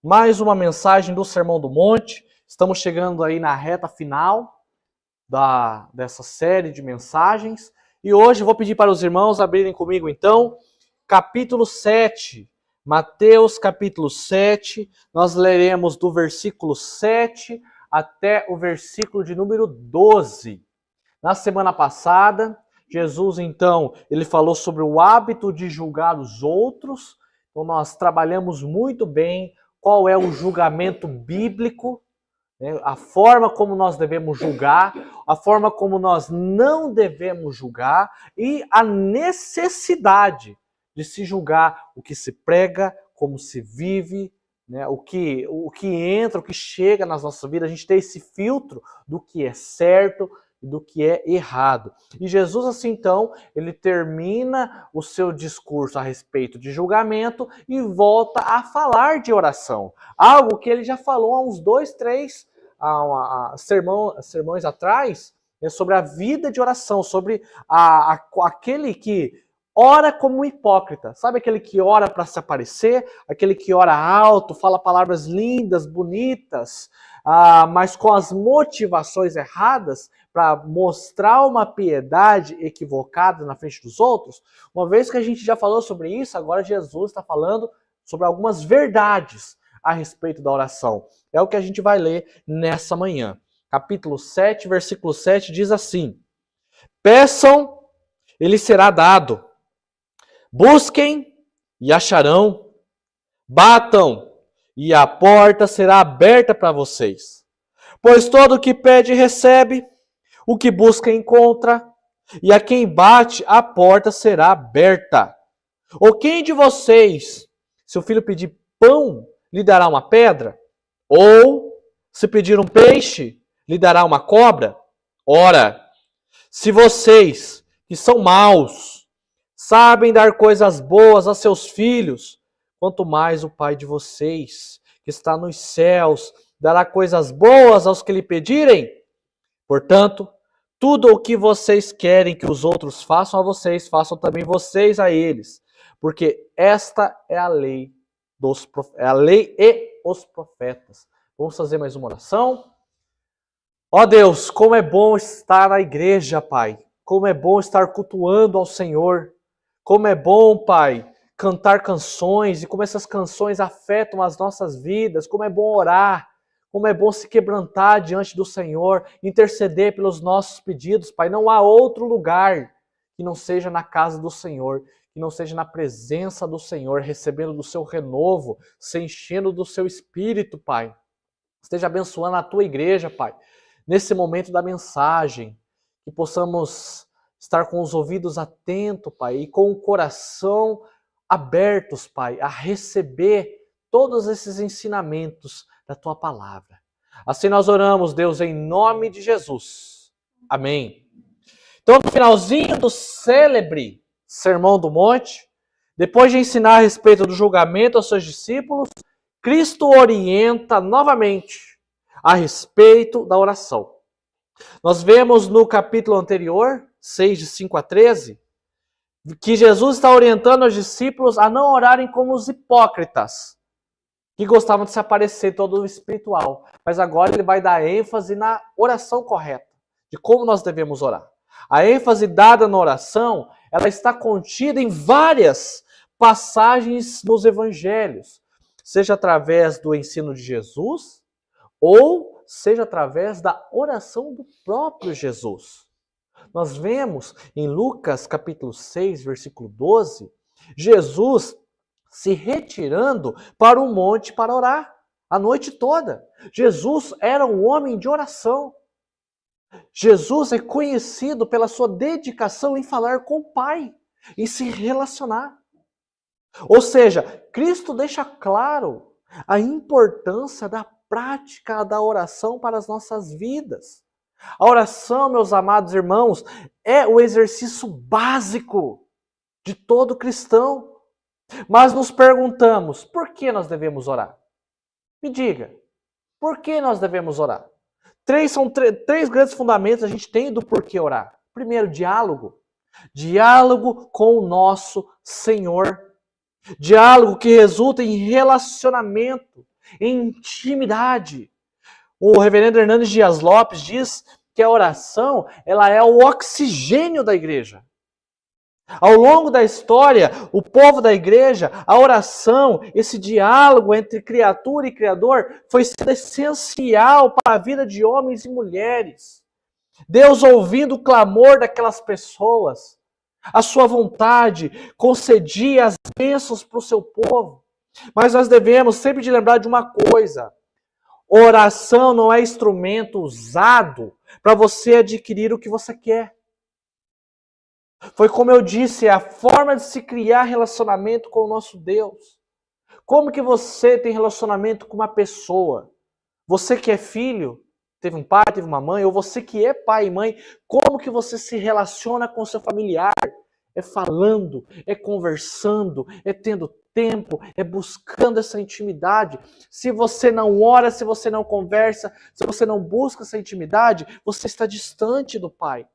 Mais uma mensagem do Sermão do Monte. Estamos chegando aí na reta final dessa série de mensagens. E hoje eu vou pedir para os irmãos abrirem comigo então, capítulo 7. Mateus capítulo 7. Nós leremos do versículo 7 até o versículo de número 12. Na semana passada, Jesus então, ele falou sobre o hábito de julgar os outros. Então nós trabalhamos muito bem qual é o julgamento bíblico, né? A forma como nós devemos julgar, a forma como nós não devemos julgar e a necessidade de se julgar o que se prega, como se vive, né? O que entra, o que chega nas nossas vidas, a gente tem esse filtro do que é certo e do que é errado. E Jesus, assim então, ele termina o seu discurso a respeito de julgamento e volta a falar de oração. Algo que ele já falou há uns 2, 3 sermões atrás, sobre a vida de oração, sobre aquele que ora como um hipócrita. Sabe aquele que ora para se aparecer? Aquele que ora alto, fala palavras lindas, bonitas, mas com as motivações erradas para mostrar uma piedade equivocada na frente dos outros? Uma vez que a gente já falou sobre isso, agora Jesus está falando sobre algumas verdades a respeito da oração. É o que a gente vai ler nessa manhã. Capítulo 7, versículo 7 diz assim: Peçam, e lhes será dado. Busquem, e acharão. Batam, e a porta será aberta para vocês. Pois todo o que pede recebe, o que busca encontra, e a quem bate a porta será aberta. Ou quem de vocês, se o filho pedir pão, lhe dará uma pedra? Ou, se pedir um peixe, lhe dará uma cobra? Ora, se vocês, que são maus, sabem dar coisas boas a seus filhos, quanto mais o Pai de vocês, que está nos céus, dará coisas boas aos que lhe pedirem? Portanto, tudo o que vocês querem que os outros façam a vocês, façam também vocês a eles, porque esta é a lei e os profetas. Vamos fazer mais uma oração? Ó Deus, como é bom estar na igreja, Pai. Como é bom estar cultuando ao Senhor. Como é bom, Pai, cantar canções e como essas canções afetam as nossas vidas. Como é bom orar. Como é bom se quebrantar diante do Senhor, interceder pelos nossos pedidos, Pai. Não há outro lugar que não seja na casa do Senhor, que não seja na presença do Senhor, recebendo do seu renovo, se enchendo do seu espírito, Pai. Esteja abençoando a tua igreja, Pai, nesse momento da mensagem, que possamos estar com os ouvidos atentos, Pai, e com o coração abertos, Pai, a receber todos esses ensinamentos da tua palavra. Assim nós oramos, Deus, em nome de Jesus. Amém. Então, no finalzinho do célebre Sermão do Monte, depois de ensinar a respeito do julgamento aos seus discípulos, Cristo orienta novamente a respeito da oração. Nós vemos no capítulo anterior, 6, de 5 a 13, que Jesus está orientando os discípulos a não orarem como os hipócritas, que gostavam de se aparecer todo espiritual. Mas agora ele vai dar ênfase na oração correta, de como nós devemos orar. A ênfase dada na oração, ela está contida em várias passagens nos evangelhos, seja através do ensino de Jesus, ou seja através da oração do próprio Jesus. Nós vemos em Lucas capítulo 6, versículo 12, Jesus se retirando para o monte para orar a noite toda. Jesus era um homem de oração. Jesus é conhecido pela sua dedicação em falar com o Pai, em se relacionar. Ou seja, Cristo deixa claro a importância da prática da oração para as nossas vidas. A oração, meus amados irmãos, é o exercício básico de todo cristão. Mas nos perguntamos, por que nós devemos orar? Me diga, por que nós devemos orar? Três grandes fundamentos a gente tem do porquê orar. Primeiro, diálogo. Diálogo com o nosso Senhor. Diálogo que resulta em relacionamento, em intimidade. O reverendo Hernandes Dias Lopes diz que a oração, ela é o oxigênio da igreja. Ao longo da história, o povo da igreja, a oração, esse diálogo entre criatura e criador foi sendo essencial para a vida de homens e mulheres. Deus ouvindo o clamor daquelas pessoas, a sua vontade, concedia as bênçãos para o seu povo. Mas nós devemos sempre de lembrar de uma coisa: oração não é instrumento usado para você adquirir o que você quer. Foi como eu disse, é a forma de se criar relacionamento com o nosso Deus. Como que você tem relacionamento com uma pessoa? Você que é filho, teve um pai, teve uma mãe, ou você que é pai e mãe, como que você se relaciona com seu familiar? É falando, é conversando, é tendo tempo, é buscando essa intimidade. Se você não ora, se você não conversa, se você não busca essa intimidade, você está distante do Pai.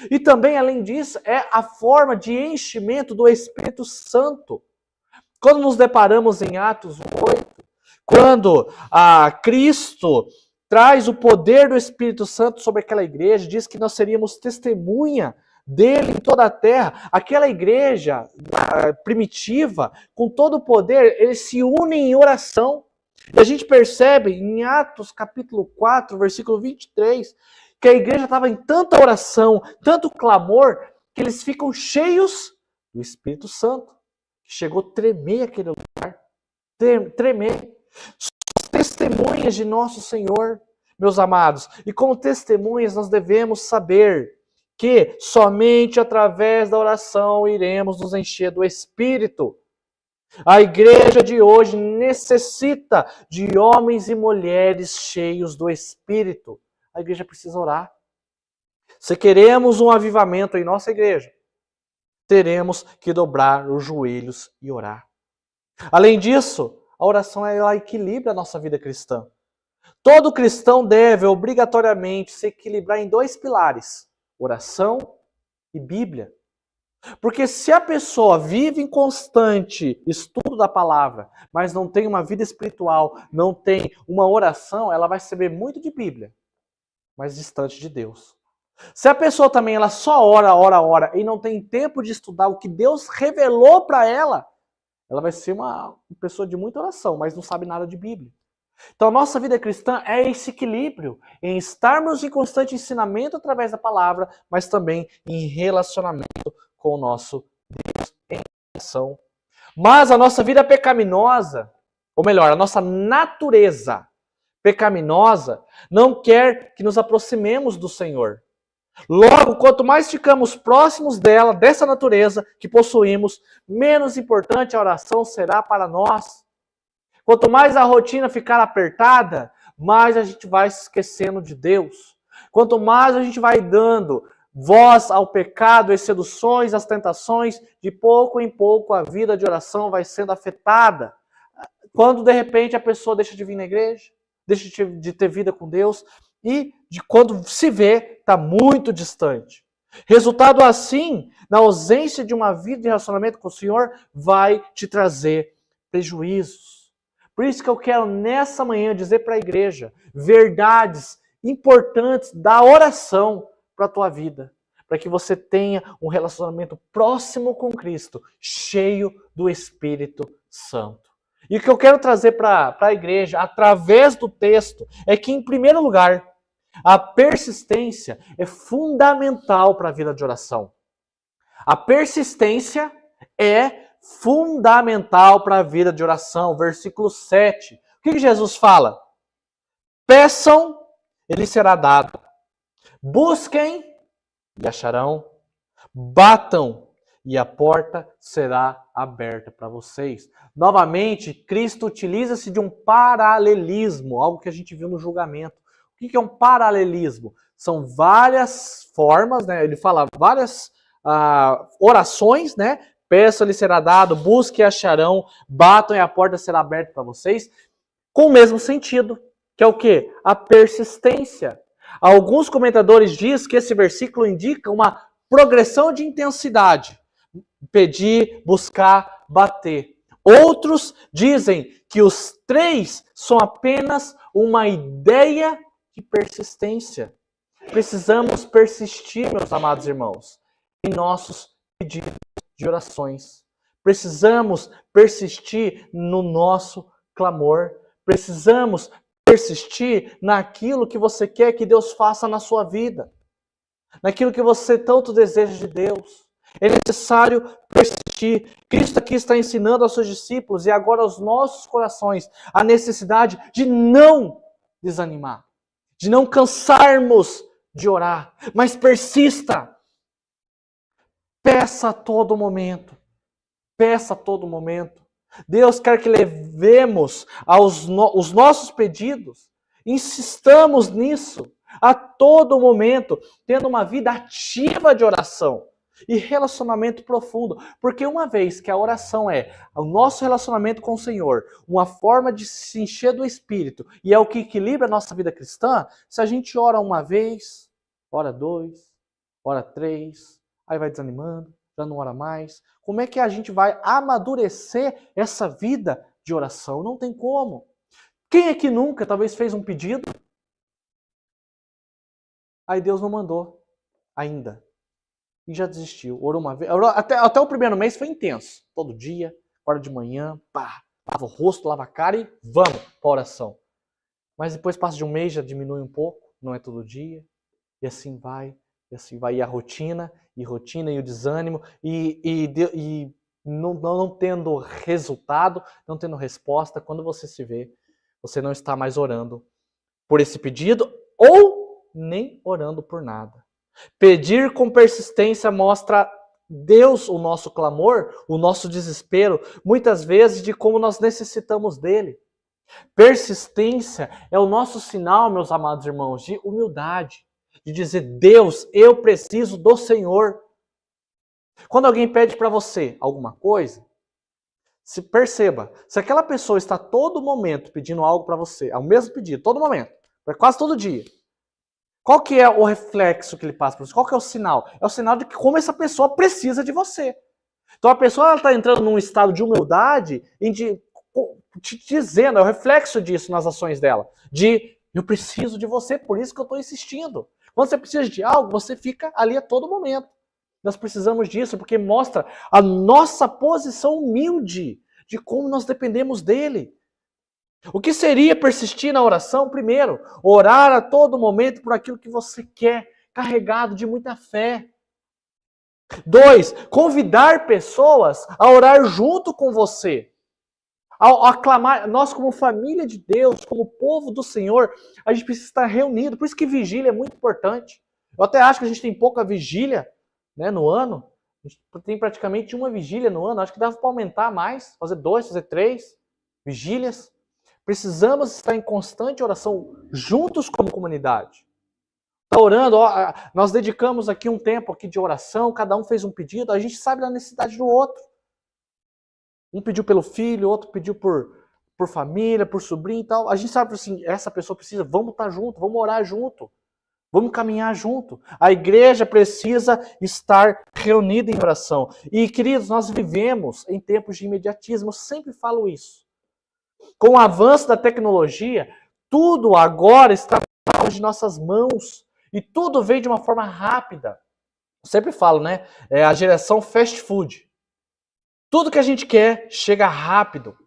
E também, além disso, é a forma de enchimento do Espírito Santo. Quando nos deparamos em Atos 8, quando Cristo traz o poder do Espírito Santo sobre aquela igreja, diz que nós seríamos testemunha dele em toda a terra. Aquela igreja primitiva, com todo o poder, eles se unem em oração. E a gente percebe em Atos capítulo 4, versículo 23, que a igreja estava em tanta oração, tanto clamor, que eles ficam cheios do Espírito Santo. Chegou a tremer aquele lugar. Tremer. Testemunhas de nosso Senhor, meus amados. E como testemunhas nós devemos saber que somente através da oração iremos nos encher do Espírito. A igreja de hoje necessita de homens e mulheres cheios do Espírito. A igreja precisa orar. Se queremos um avivamento em nossa igreja, teremos que dobrar os joelhos e orar. Além disso, a oração ela equilibra a nossa vida cristã. Todo cristão deve obrigatoriamente se equilibrar em dois pilares: oração e Bíblia. Porque se a pessoa vive em constante estudo da palavra, mas não tem uma vida espiritual, não tem uma oração, ela vai saber muito de Bíblia, mas distante de Deus. Se a pessoa também ela só ora e não tem tempo de estudar o que Deus revelou para ela vai ser uma pessoa de muita oração, mas não sabe nada de Bíblia. Então a nossa vida cristã é esse equilíbrio em estarmos em constante ensinamento através da palavra, mas também em relacionamento com o nosso Deus em oração. Mas a nossa vida pecaminosa, ou melhor, a nossa natureza pecaminosa não quer que nos aproximemos do Senhor. Logo, quanto mais ficamos próximos dela, dessa natureza que possuímos, menos importante a oração será para nós. Quanto mais a rotina ficar apertada, mais a gente vai se esquecendo de Deus. Quanto mais a gente vai dando voz ao pecado, às seduções, às tentações, de pouco em pouco a vida de oração vai sendo afetada. Quando de repente a pessoa deixa de vir na igreja, deixa de ter vida com Deus, e de quando se vê, está muito distante. Resultado assim, na ausência de uma vida de relacionamento com o Senhor, vai te trazer prejuízos. Por isso que eu quero nessa manhã dizer para a igreja verdades importantes da oração para a tua vida, para que você tenha um relacionamento próximo com Cristo, cheio do Espírito Santo. E o que eu quero trazer para a igreja, através do texto, é que, em primeiro lugar, a persistência é fundamental para a vida de oração. A persistência é fundamental para a vida de oração. Versículo 7. O que Jesus fala? Peçam, e lhes será dado. Busquem, e acharão. Batam, e a porta será aberta para vocês. Novamente, Cristo utiliza-se de um paralelismo, algo que a gente viu no julgamento. O que é um paralelismo? São várias formas, né? Ele fala várias orações, né? Peçam, lhe será dado, busquem e acharão, batam e a porta será aberta para vocês, com o mesmo sentido, que é o quê? A persistência. Alguns comentadores dizem que esse versículo indica uma progressão de intensidade. Pedir, buscar, bater. Outros dizem que os 3 são apenas uma ideia de persistência. Precisamos persistir, meus amados irmãos, em nossos pedidos de orações. Precisamos persistir no nosso clamor. Precisamos persistir naquilo que você quer que Deus faça na sua vida. Naquilo que você tanto deseja de Deus. É necessário persistir. Cristo aqui está ensinando aos seus discípulos e agora aos nossos corações a necessidade de não desanimar, de não cansarmos de orar, mas persista. Peça a todo momento. Peça a todo momento. Deus quer que levemos os nossos pedidos. Insistamos nisso a todo momento, tendo uma vida ativa de oração e relacionamento profundo. Porque uma vez que a oração é o nosso relacionamento com o Senhor, uma forma de se encher do Espírito, e é o que equilibra a nossa vida cristã, se a gente ora uma vez, ora 2, ora 3, aí vai desanimando, já não ora mais. Como é que a gente vai amadurecer essa vida de oração? Não tem como. Quem aqui nunca talvez fez um pedido? Aí Deus não mandou ainda. E já desistiu. Orou uma vez. Até o primeiro mês foi intenso. Todo dia, hora de manhã, pá, lava o rosto, lava a cara e vamos para a oração. Mas depois passa de um mês, já diminui um pouco, não é todo dia. E assim vai. E assim vai. E a rotina, e o desânimo, e não tendo resultado, não tendo resposta. Quando você se vê, você não está mais orando por esse pedido ou nem orando por nada. Pedir com persistência mostra Deus o nosso clamor, o nosso desespero, muitas vezes de como nós necessitamos dele. Persistência é o nosso sinal, meus amados irmãos, de humildade, de dizer, Deus, eu preciso do Senhor. Quando alguém pede para você alguma coisa, se perceba, se aquela pessoa está todo momento pedindo algo para você, é o mesmo pedido, todo momento, quase todo dia, qual que é o reflexo que ele passa para você? Qual que é o sinal? É o sinal de que como essa pessoa precisa de você. Então a pessoa está entrando num estado de humildade e te dizendo, é o reflexo disso nas ações dela, de eu preciso de você, por isso que eu estou insistindo. Quando você precisa de algo, você fica ali a todo momento. Nós precisamos disso porque mostra a nossa posição humilde de como nós dependemos dele. O que seria persistir na oração? Primeiro, orar a todo momento por aquilo que você quer, carregado de muita fé. 2, convidar pessoas a orar junto com você. Ao aclamar, nós como família de Deus, como povo do Senhor, a gente precisa estar reunido. Por isso que vigília é muito importante. Eu até acho que a gente tem pouca vigília, né, no ano. A gente tem praticamente uma vigília no ano. Acho que dava para aumentar mais, fazer 2, fazer 3 vigílias. Precisamos estar em constante oração juntos como comunidade. Está orando, nós dedicamos aqui um tempo aqui de oração, cada um fez um pedido, a gente sabe da necessidade do outro. Um pediu pelo filho, outro pediu por família, por sobrinho e tal. A gente sabe assim, essa pessoa precisa, vamos estar junto, vamos orar junto, vamos caminhar junto. A igreja precisa estar reunida em oração. E, queridos, nós vivemos em tempos de imediatismo, eu sempre falo isso. Com o avanço da tecnologia, tudo agora está de nossas mãos. E tudo vem de uma forma rápida. Eu sempre falo, né? É a geração fast food. Tudo que a gente quer chega rápido.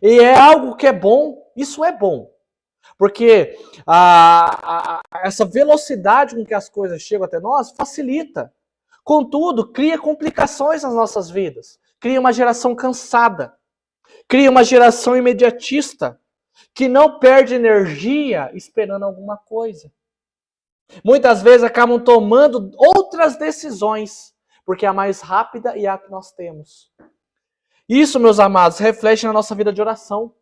E é algo que é bom, isso é bom. Porque essa velocidade com que as coisas chegam até nós facilita. Contudo, cria complicações nas nossas vidas. Cria uma geração cansada. Cria uma geração imediatista que não perde energia esperando alguma coisa. Muitas vezes acabam tomando outras decisões, porque é a mais rápida e é a que nós temos. Isso, meus amados, reflete na nossa vida de oração.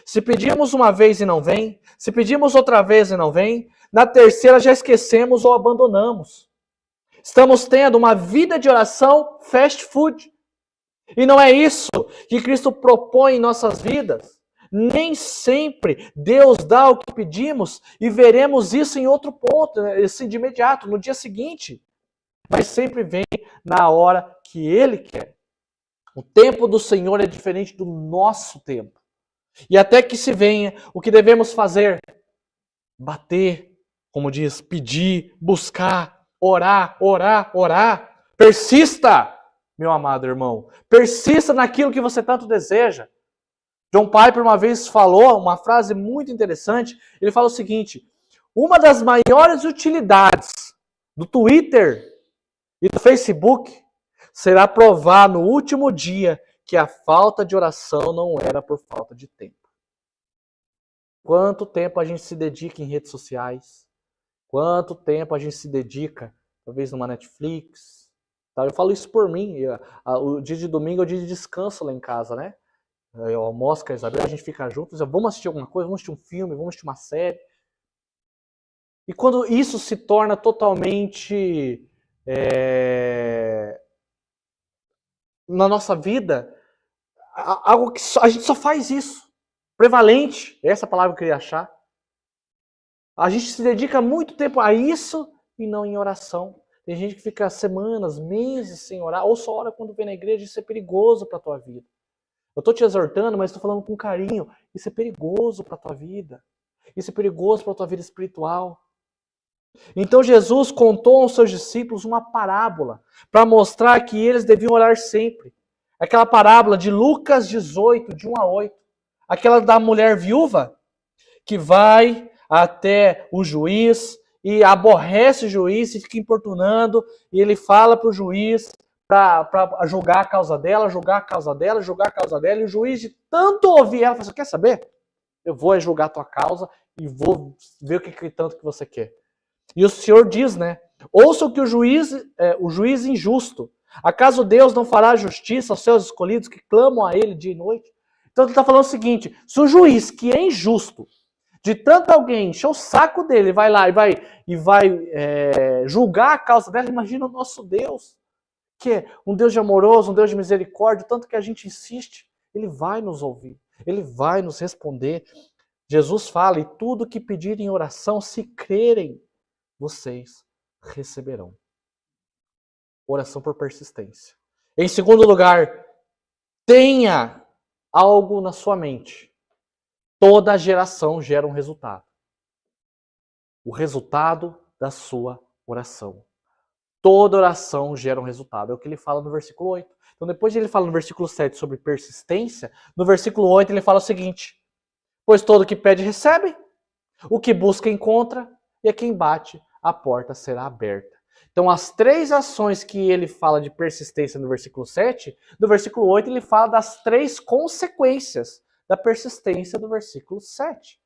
Se pedimos uma vez e não vem, se pedimos outra vez e não vem, na terceira já esquecemos ou abandonamos. Estamos tendo uma vida de oração fast food. E não é isso que Cristo propõe em nossas vidas. Nem sempre Deus dá o que pedimos e veremos isso em outro ponto, assim, de imediato, no dia seguinte. Mas sempre vem na hora que Ele quer. O tempo do Senhor é diferente do nosso tempo. E até que se venha, o que devemos fazer? Bater, como diz, pedir, buscar, orar, orar, orar. Persista, meu amado irmão. Persista naquilo que você tanto deseja. John Piper uma vez falou uma frase muito interessante. Ele fala o seguinte: uma das maiores utilidades do Twitter e do Facebook será provar no último dia que a falta de oração não era por falta de tempo. Quanto tempo a gente se dedica em redes sociais? Quanto tempo a gente se dedica, talvez numa Netflix? Eu falo isso por mim. O dia de domingo é o dia de descanso lá em casa, né? Eu almoço com a Isabel, a gente fica juntos, vamos assistir alguma coisa, vamos assistir um filme, vamos assistir uma série. E quando isso se torna totalmente na nossa vida, algo que a gente só faz isso. Prevalente, essa palavra que eu queria achar. A gente se dedica muito tempo a isso e não em oração. Tem gente que fica semanas, meses sem orar, ou só ora quando vem na igreja. Isso é perigoso para a tua vida. Eu estou te exortando, mas estou falando com carinho. Isso é perigoso para a tua vida. Isso é perigoso para a tua vida espiritual. Então Jesus contou aos seus discípulos uma parábola para mostrar que eles deviam orar sempre. Aquela parábola de Lucas 18, de 1 a 8. Aquela da mulher viúva que vai até o juiz e aborrece o juiz e fica importunando. E ele fala para o juiz para julgar a causa dela, julgar a causa dela, julgar a causa dela. E o juiz, de tanto ouvir ela, fala assim: quer saber? Eu vou julgar a tua causa e vou ver o que tanto que você quer. E o Senhor diz, né? Ouça o que o juiz injusto. Acaso Deus não fará justiça aos seus escolhidos que clamam a Ele dia e noite? Então ele está falando o seguinte: se o juiz, que é injusto, de tanto alguém encher o saco dele, vai lá e vai julgar a causa dela, imagina o nosso Deus, que é um Deus de amoroso, um Deus de misericórdia, tanto que a gente insiste, Ele vai nos ouvir, Ele vai nos responder. Jesus fala: e tudo que pedirem em oração, se crerem, vocês receberão. Oração por persistência. Em segundo lugar, tenha algo na sua mente. Toda geração gera um resultado. O resultado da sua oração. Toda oração gera um resultado. É o que ele fala no versículo 8. Então depois ele fala no versículo 7 sobre persistência, no versículo 8 ele fala o seguinte: pois todo que pede recebe, o que busca encontra, e a quem bate a porta será aberta. Então as três ações que ele fala de persistência no versículo 7, no versículo 8 ele fala das três consequências da persistência do versículo 7.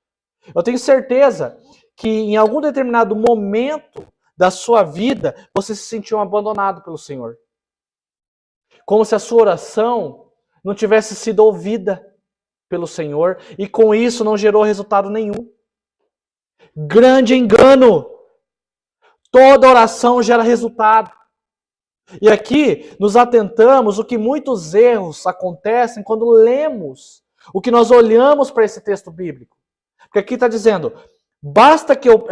Eu tenho certeza que em algum determinado momento da sua vida você se sentiu abandonado pelo Senhor. Como se a sua oração não tivesse sido ouvida pelo Senhor e com isso não gerou resultado nenhum. Grande engano! Toda oração gera resultado. E aqui nos atentamos o que muitos erros acontecem quando lemos o que nós olhamos para esse texto bíblico. Porque aqui está dizendo: basta que eu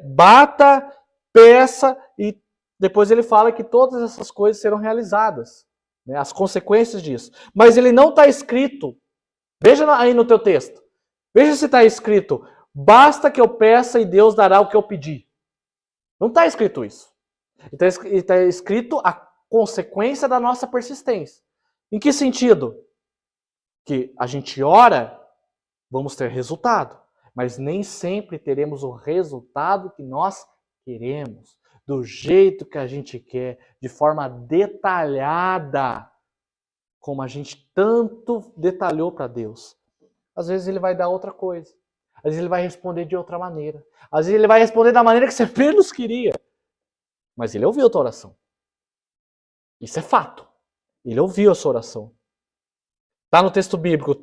bata, peça, e depois ele fala que todas essas coisas serão realizadas. Né, as consequências disso. Mas ele não está escrito. Veja aí no teu texto. Veja se está escrito: basta que eu peça e Deus dará o que eu pedi. Não está escrito isso. Está escrito a consequência da nossa persistência. Em que sentido? Que a gente ora, vamos ter resultado, mas nem sempre teremos o resultado que nós queremos, do jeito que a gente quer, de forma detalhada, como a gente tanto detalhou para Deus. Às vezes ele vai dar outra coisa, às vezes ele vai responder de outra maneira, às vezes ele vai responder da maneira que você menos queria, mas ele ouviu a tua oração. Isso é fato. Ele ouviu a sua oração. Está no texto bíblico.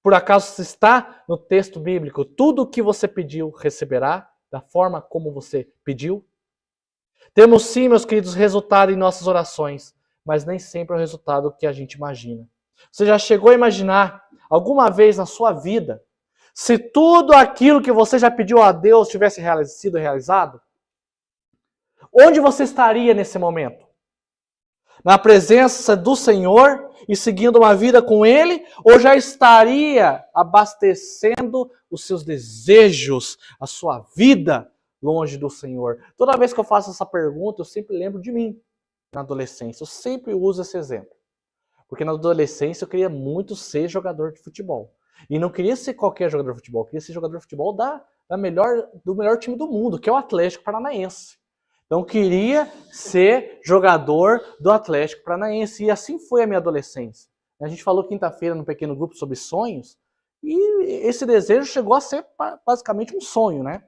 Por acaso, se está no texto bíblico, tudo o que você pediu receberá da forma como você pediu? Temos sim, meus queridos, resultado em nossas orações, mas nem sempre é o resultado que a gente imagina. Você já chegou a imaginar alguma vez na sua vida se tudo aquilo que você já pediu a Deus tivesse sido realizado? Onde você estaria nesse momento? na presença do Senhor e seguindo uma vida com Ele, ou já estaria abastecendo os seus desejos, a sua vida longe do Senhor? Toda vez que eu faço essa pergunta, eu sempre lembro de mim, na adolescência. Eu sempre uso esse exemplo. Porque na adolescência eu queria muito ser jogador de futebol. E não queria ser qualquer jogador de futebol, eu queria ser jogador de futebol do melhor time do mundo, que é o Atlético Paranaense. Então eu queria ser jogador do Atlético Paranaense. E assim foi a minha adolescência. A gente falou quinta-feira no pequeno grupo sobre sonhos, e esse desejo chegou a ser basicamente um sonho, né?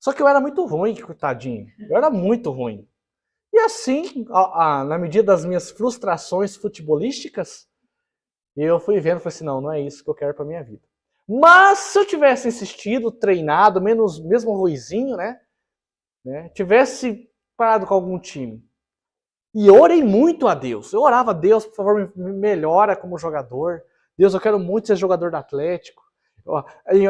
Só que eu era muito ruim, coitadinho. Eu era muito ruim. E assim, na medida das minhas frustrações futebolísticas, eu fui vendo e falei assim, não é isso que eu quero para minha vida. Mas se eu tivesse insistido, treinado, mesmo ruizinho, né? Tivesse parado com algum time. E eu orei muito a Deus. Eu orava a Deus, por favor, me melhora como jogador. Deus, eu quero muito ser jogador do Atlético.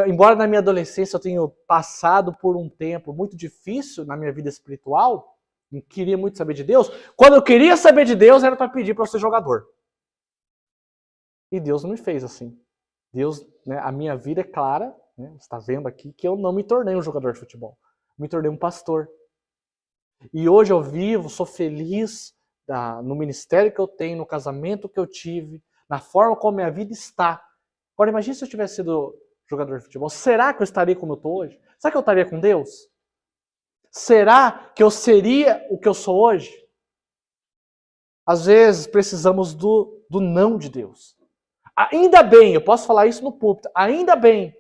Embora na minha adolescência eu tenha passado por um tempo muito difícil na minha vida espiritual, não queria muito saber de Deus. Quando eu queria saber de Deus, era para pedir para eu ser jogador. E Deus não me fez assim. Deus, a minha vida é clara, você está vendo aqui, que eu não me tornei um jogador de futebol. Me tornei um pastor. E hoje eu vivo, sou feliz no ministério que eu tenho, no casamento que eu tive, na forma como minha vida está. Agora imagine se eu tivesse sido jogador de futebol. Será que eu estaria como eu estou hoje? Será que eu estaria com Deus? Será que eu seria o que eu sou hoje? Às vezes precisamos do não de Deus. Ainda bem, eu posso falar isso no púlpito, ainda bem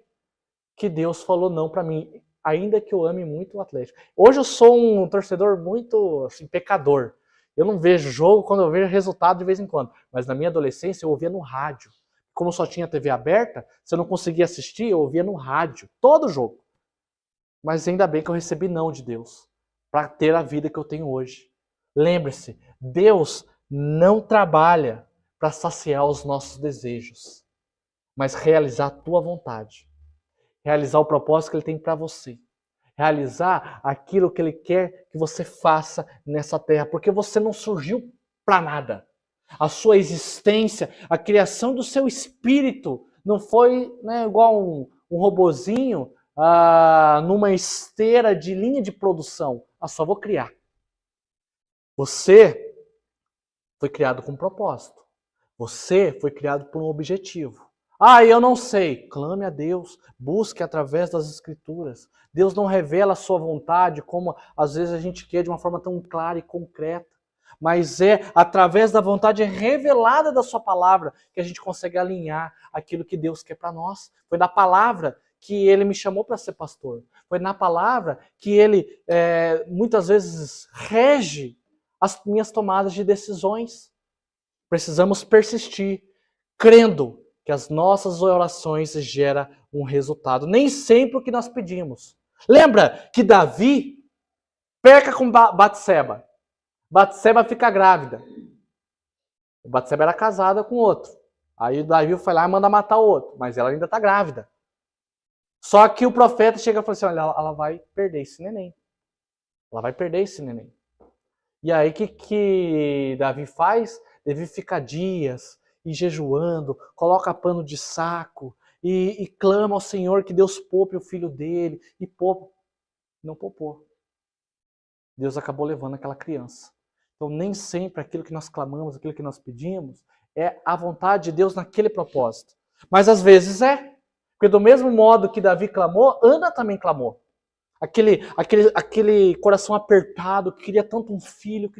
que Deus falou não para mim, ainda que eu ame muito o Atlético. Hoje eu sou um torcedor muito assim, pecador. Eu não vejo jogo, quando eu vejo resultado de vez em quando. Mas na minha adolescência eu ouvia no rádio. Como só tinha TV aberta, se eu não conseguia assistir, eu ouvia no rádio, todo jogo. Mas ainda bem que eu recebi não de Deus, para ter a vida que eu tenho hoje. Lembre-se, Deus não trabalha para saciar os nossos desejos, mas realizar a tua vontade. Realizar o propósito que Ele tem para você. Realizar aquilo que Ele quer que você faça nessa terra, porque você não surgiu para nada. A sua existência, a criação do seu espírito, não foi igual um robozinho numa esteira de linha de produção. Só vou criar. Você foi criado com um propósito. Você foi criado por um objetivo. Eu não sei. Clame a Deus. Busque através das Escrituras. Deus não revela a sua vontade como às vezes a gente quer de uma forma tão clara e concreta. Mas é através da vontade revelada da sua palavra que a gente consegue alinhar aquilo que Deus quer para nós. Foi na palavra que Ele me chamou para ser pastor. Foi na palavra que Ele muitas vezes rege as minhas tomadas de decisões. Precisamos persistir, crendo que as nossas orações geram um resultado. Nem sempre o que nós pedimos. Lembra que Davi peca com Batseba. Batseba fica grávida. Batseba era casada com outro. Aí Davi foi lá e manda matar o outro. Mas ela ainda está grávida. Só que o profeta chega e fala assim, olha, ela vai perder esse neném. Ela vai perder esse neném. E aí o que Davi faz? Davi fica dias e jejuando, coloca pano de saco e clama ao Senhor que Deus poupe o filho dele. E poupa. Não poupou. Deus acabou levando aquela criança. Então nem sempre aquilo que nós clamamos, aquilo que nós pedimos, é a vontade de Deus naquele propósito. Mas às vezes é. Porque do mesmo modo que Davi clamou, Ana também clamou. Aquele coração apertado, que queria tanto um filho,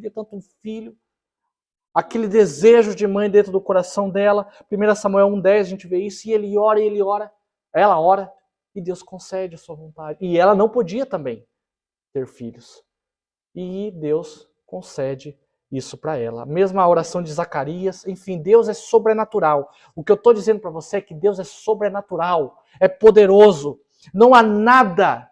aquele desejo de mãe dentro do coração dela. 1 Samuel 1,10 a gente vê isso, e ele ora, ela ora, e Deus concede a sua vontade. E ela não podia também ter filhos. E Deus concede isso para ela. A mesma oração de Zacarias, enfim, Deus é sobrenatural. O que eu estou dizendo para você é que Deus é sobrenatural, é poderoso. Não há nada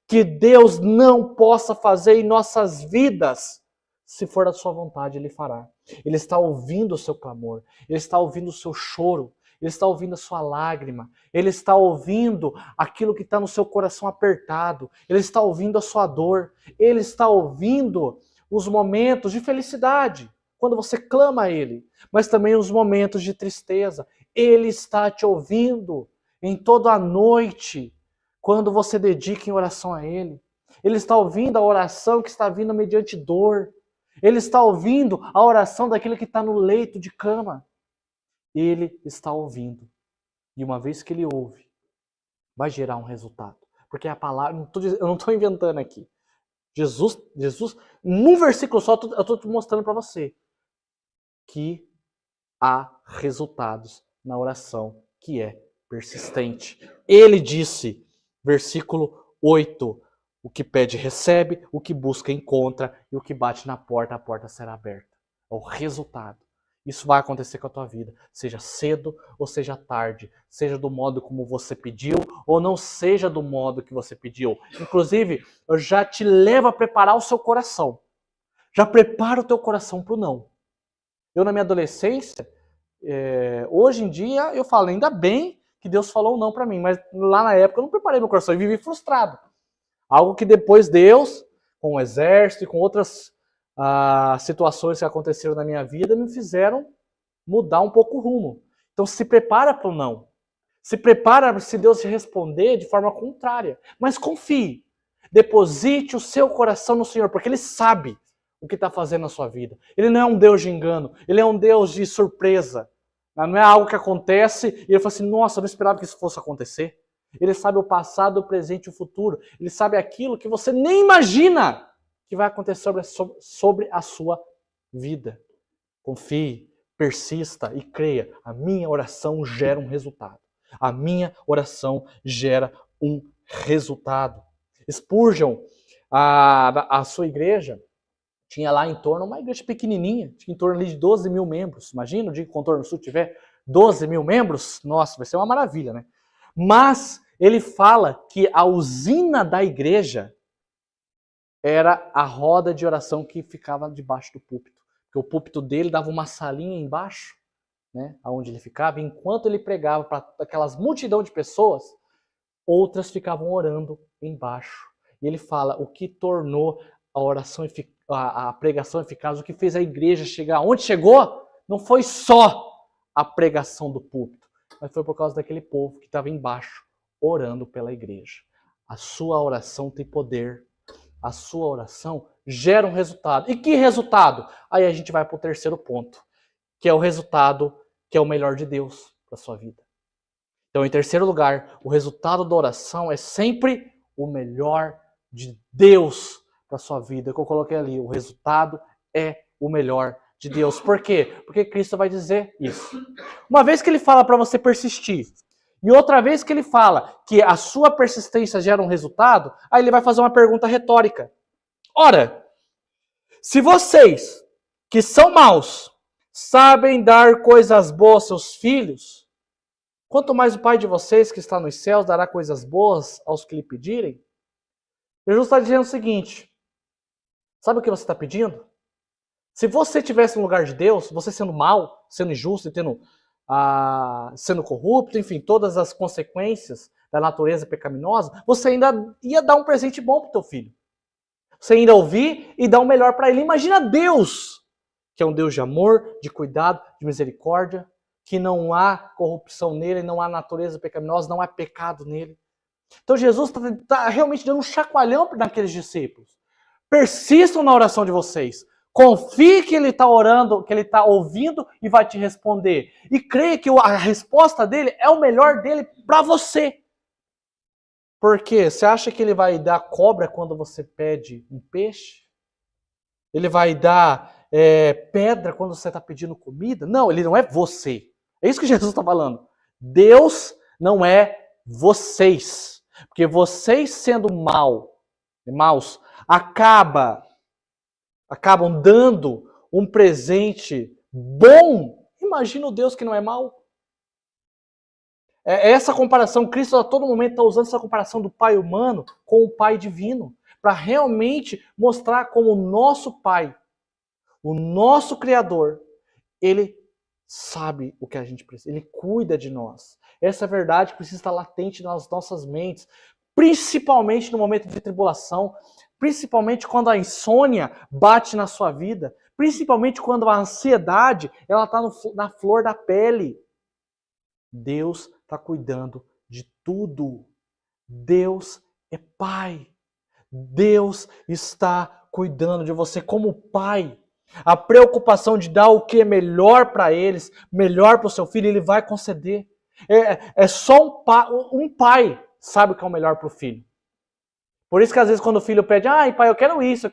que Deus não possa fazer em nossas vidas. Se for da sua vontade, Ele fará. Ele está ouvindo o seu clamor, Ele está ouvindo o seu choro, Ele está ouvindo a sua lágrima, Ele está ouvindo aquilo que está no seu coração apertado, Ele está ouvindo a sua dor, Ele está ouvindo os momentos de felicidade. quando você clama a Ele, mas também os momentos de tristeza. Ele está te ouvindo em toda a noite, quando você dedica em oração a Ele. Ele está ouvindo a oração que está vindo mediante dor. Ele está ouvindo a oração daquele que está no leito de cama. Ele está ouvindo. E uma vez que Ele ouve, vai gerar um resultado. Porque a palavra, eu não estou inventando aqui. Jesus, num versículo só, eu estou mostrando para você que há resultados na oração que é persistente. Ele disse, versículo 8, o que pede recebe, o que busca encontra, e o que bate na porta, a porta será aberta. É o resultado. Isso vai acontecer com a tua vida, seja cedo ou seja tarde, seja do modo como você pediu ou não seja do modo que você pediu. Inclusive, eu já te levo a preparar o seu coração. Já prepara o teu coração para o não. Eu, na minha adolescência, hoje em dia, eu falo, ainda bem que Deus falou não para mim, mas lá na época eu não preparei meu coração e vivi frustrado. Algo que depois Deus, com o exército e com outras situações que aconteceram na minha vida, me fizeram mudar um pouco o rumo. Então se prepara para o não. Se prepara se Deus te responder de forma contrária. Mas confie. Deposite o seu coração no Senhor, porque Ele sabe o que está fazendo na sua vida. Ele não é um Deus de engano. Ele é um Deus de surpresa. Não é algo que acontece e Ele fala assim, nossa, eu não esperava que isso fosse acontecer. Ele sabe o passado, o presente e o futuro. Ele sabe aquilo que você nem imagina que vai acontecer sobre a sua vida. Confie, persista e creia. A minha oração gera um resultado. A minha oração gera um resultado. Spurgeon, a sua igreja, tinha lá em torno, uma igreja pequenininha, tinha em torno ali de 12 mil membros. Imagina o dia que o Contorno Sul tiver 12 mil membros, nossa, vai ser uma maravilha, né? Mas ele fala que a usina da igreja era a roda de oração que ficava debaixo do púlpito. Porque o púlpito dele dava uma salinha embaixo, né, onde ele ficava, e enquanto ele pregava para aquelas multidão de pessoas, outras ficavam orando embaixo. E ele fala, o que tornou a oração, a pregação eficaz, o que fez a igreja chegar onde chegou, não foi só a pregação do púlpito, mas foi por causa daquele povo que estava embaixo, orando pela igreja. A sua oração tem poder. A sua oração gera um resultado. E que resultado? Aí a gente vai para o terceiro ponto, que é o resultado que é o melhor de Deus para a sua vida. Então, em terceiro lugar, o resultado da oração é sempre o melhor de Deus para a sua vida. Que eu coloquei ali, o resultado é o melhor de Deus. Por quê? Porque Cristo vai dizer isso. Uma vez que ele fala para você persistir, e outra vez que ele fala que a sua persistência gera um resultado, aí ele vai fazer uma pergunta retórica. Ora, se vocês, que são maus, sabem dar coisas boas aos seus filhos, quanto mais o Pai de vocês, que está nos céus, dará coisas boas aos que lhe pedirem? Jesus está dizendo o seguinte, sabe o que você está pedindo? Se você estivesse no lugar de Deus, você sendo mau, sendo injusto e sendo corrupto, enfim, todas as consequências da natureza pecaminosa, você ainda ia dar um presente bom para o teu filho. Você ainda ouvir e dar o melhor para ele. Imagina Deus, que é um Deus de amor, de cuidado, de misericórdia, que não há corrupção nele, não há natureza pecaminosa, não há pecado nele. Então Jesus está realmente dando um chacoalhão naqueles discípulos. Persistam na oração de vocês. Confie que ele está orando, que ele está ouvindo e vai te responder. E creia que a resposta dele é o melhor dele para você. Por quê? Você acha que ele vai dar cobra quando você pede um peixe? Ele vai dar pedra quando você está pedindo comida? Não, ele não é você. É isso que Jesus está falando. Deus não é vocês. Porque vocês sendo maus, acabam dando um presente bom. Imagina o Deus que não é mau. Essa comparação, Cristo a todo momento está usando essa comparação do Pai humano com o Pai divino, para realmente mostrar como o nosso Pai, o nosso Criador, Ele sabe o que a gente precisa, Ele cuida de nós. Essa verdade precisa estar latente nas nossas mentes, principalmente no momento de tribulação, principalmente quando a insônia bate na sua vida, Principalmente quando a ansiedade ela está na flor da pele. Deus está cuidando de tudo. Deus é Pai. Deus está cuidando de você como pai. A preocupação de dar o que é melhor para eles, melhor para o seu filho, ele vai conceder. É só um pai sabe o que é o melhor para o filho. Por isso que às vezes quando o filho pede, ai pai, eu quero isso,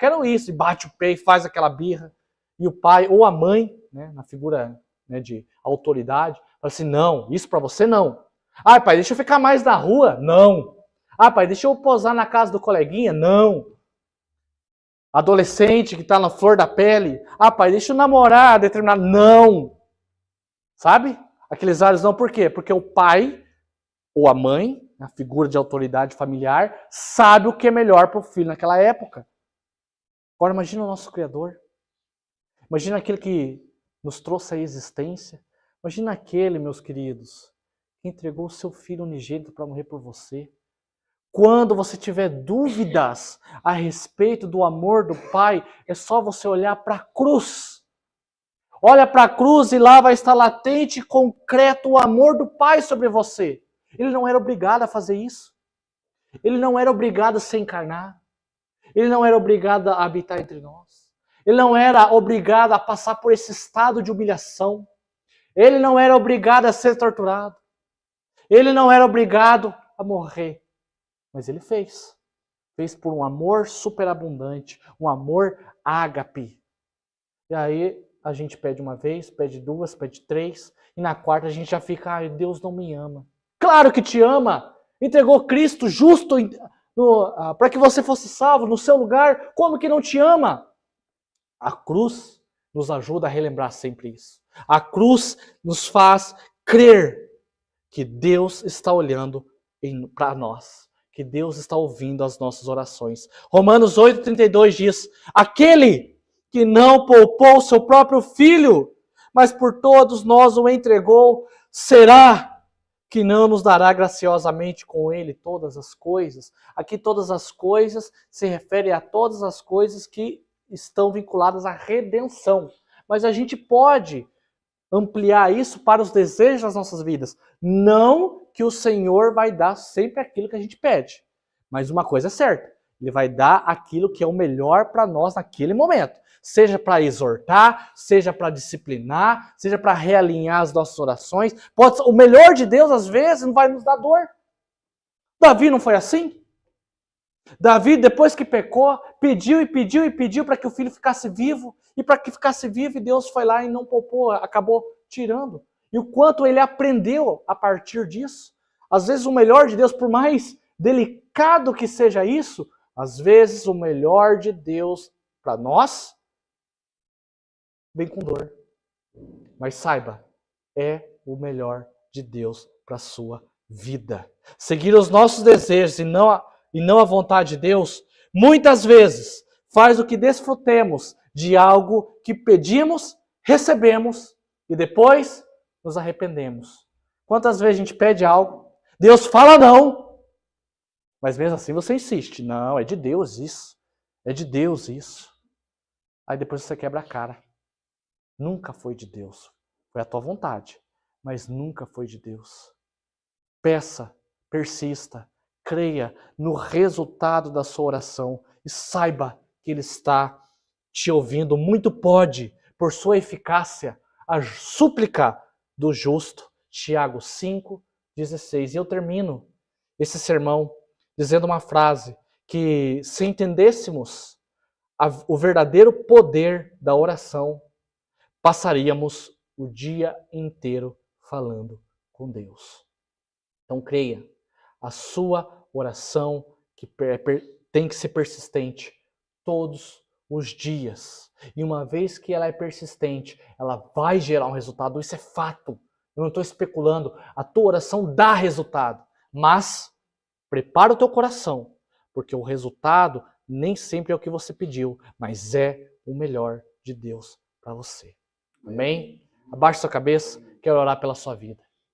e bate o pé e faz aquela birra. E o pai ou a mãe, né, na figura, né, de autoridade, fala assim, não, isso para você não. Ai pai, deixa eu ficar mais na rua? Não. Ah, pai, deixa eu posar na casa do coleguinha? Não. Adolescente que está na flor da pele. Ah, pai, deixa eu namorar determinado. Não. Sabe? Aqueles vários não. Por quê? Porque o pai ou a mãe, a figura de autoridade familiar, sabe o que é melhor para o filho naquela época. Agora imagina o nosso Criador. Imagina aquele que nos trouxe a existência. Imagina aquele, meus queridos, que entregou o seu filho unigênito para morrer por você. Quando você tiver dúvidas a respeito do amor do Pai, é só você olhar para a cruz. Olha para a cruz e lá vai estar latente e concreto o amor do Pai sobre você. Ele não era obrigado a fazer isso. Ele não era obrigado a se encarnar. Ele não era obrigado a habitar entre nós. Ele não era obrigado a passar por esse estado de humilhação. Ele não era obrigado a ser torturado. Ele não era obrigado a morrer. Mas ele fez. Fez por um amor superabundante, um amor ágape. E aí a gente pede uma vez, pede duas, pede três, e na quarta a gente já fica, ai, Deus não me ama. Claro que te ama! Entregou Cristo justo para que você fosse salvo no seu lugar. Como que não te ama? A cruz nos ajuda a relembrar sempre isso. A cruz nos faz crer que Deus está olhando para nós. Que Deus está ouvindo as nossas orações. Romanos 8,32 diz, aquele que não poupou seu próprio filho, mas por todos nós o entregou, será que não nos dará graciosamente com ele todas as coisas? Aqui todas as coisas se refere a todas as coisas que estão vinculadas à redenção. Mas a gente pode ampliar isso para os desejos das nossas vidas. Não que o Senhor vai dar sempre aquilo que a gente pede. Mas uma coisa é certa, Ele vai dar aquilo que é o melhor para nós naquele momento. Seja para exortar, seja para disciplinar, seja para realinhar as nossas orações. O melhor de Deus, às vezes, não vai nos dar dor. Davi não foi assim? Davi, depois que pecou, pediu e pediu e pediu para que o filho ficasse vivo. E para que ficasse vivo, Deus foi lá e não poupou, acabou tirando. E o quanto ele aprendeu a partir disso. Às vezes o melhor de Deus, por mais delicado que seja isso, às vezes o melhor de Deus para nós vem com dor. Mas saiba, é o melhor de Deus para a sua vida. Seguir os nossos desejos e não a vontade de Deus, muitas vezes faz o que desfrutemos de algo que pedimos, recebemos e depois nos arrependemos. Quantas vezes a gente pede algo, Deus fala não, mas mesmo assim você insiste. Não, é de Deus isso. É de Deus isso. Aí depois você quebra a cara. Nunca foi de Deus. Foi a tua vontade, mas nunca foi de Deus. Peça, persista, creia no resultado da sua oração e saiba que Ele está te ouvindo. Muito pode, por sua eficácia, a súplica do justo. Tiago 5,16. E eu termino esse sermão dizendo uma frase que, se entendêssemos o verdadeiro poder da oração, passaríamos o dia inteiro falando com Deus. Então creia, a sua oração tem que ser persistente todos os dias. E uma vez que ela é persistente, ela vai gerar um resultado. Isso é fato. Eu não estou especulando. A tua oração dá resultado. Mas prepara o teu coração, porque o resultado nem sempre é o que você pediu, mas é o melhor de Deus para você. Amém? Abaixe sua cabeça, quero orar pela sua vida.